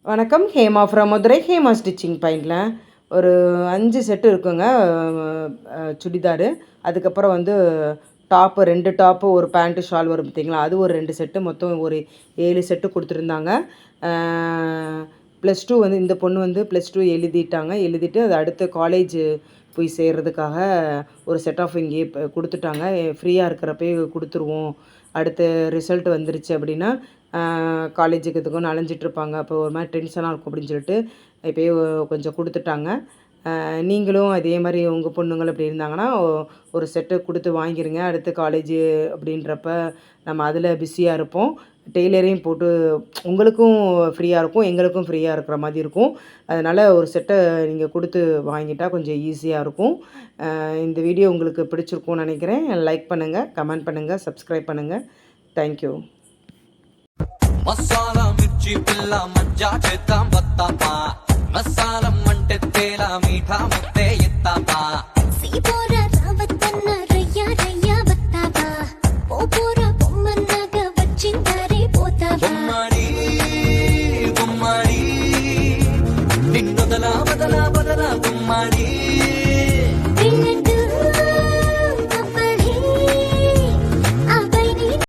வணக்கம். Hema from Madurai. Hema stitching பாயிண்டில் ஒரு 5 செட்டு இருக்குங்க சுடிதாரு. அதுக்கப்புறம் வந்து டாப்பு 2 டாப்பு, ஒரு பேண்ட்டு, ஷால் வரும் பார்த்தீங்களா, அது ஒரு 2 செட்டு, மொத்தம் ஒரு 7 செட்டு கொடுத்துருந்தாங்க. +2 வந்து இந்த பொண்ணு வந்து +2 எழுதிட்டாங்க. எழுதிட்டு அது அடுத்து காலேஜு போய் சேர்றதுக்காக ஒரு செட் ஆஃப் இங்கேயே கொடுத்துட்டாங்க. ஃப்ரீயாக இருக்கிறப்பயே கொடுத்துருவோம், அடுத்த ரிசல்ட் வந்துருச்சு அப்படின்னா காலேஜுக்கு இதுக்கும் அலைஞ்சிட்ருப்பாங்க, அப்போ ஒரு மாதிரி டென்ஷனாக இருக்கும் அப்படின்னு சொல்லிட்டு இப்போயே கொஞ்சம் கொடுத்துட்டாங்க. நீங்களும் அதே மாதிரி உங்கள் பொண்ணுங்கள் அப்படி இருந்தாங்கன்னா ஒரு செட்டு கொடுத்து வாங்கிடுங்க. அடுத்து காலேஜு அப்படின்றப்ப நம்ம அதில் பிஸியாக இருப்போம். டெய்லரையும் போட்டு உங்களுக்கும் ஃப்ரீயாக இருக்கும், எங்களுக்கும் ஃப்ரீயாக இருக்கிற மாதிரி இருக்கும். அதனால் ஒரு செட்டை நீங்கள் கொடுத்து வாங்கிட்டால் கொஞ்சம் ஈஸியாக இருக்கும். இந்த வீடியோ உங்களுக்கு பிடிச்சிருக்கும்னு நினைக்கிறேன். லைக் பண்ணுங்கள், கமெண்ட் பண்ணுங்கள், சப்ஸ்கிரைப் பண்ணுங்கள். தேங்க்யூ. మసాలా మిర్చి పిల్ల మజ్జా చేద్దాం వస్తాపా మసాలా మంటే తేలా మీఠా ముద్దే ఎత్తాపా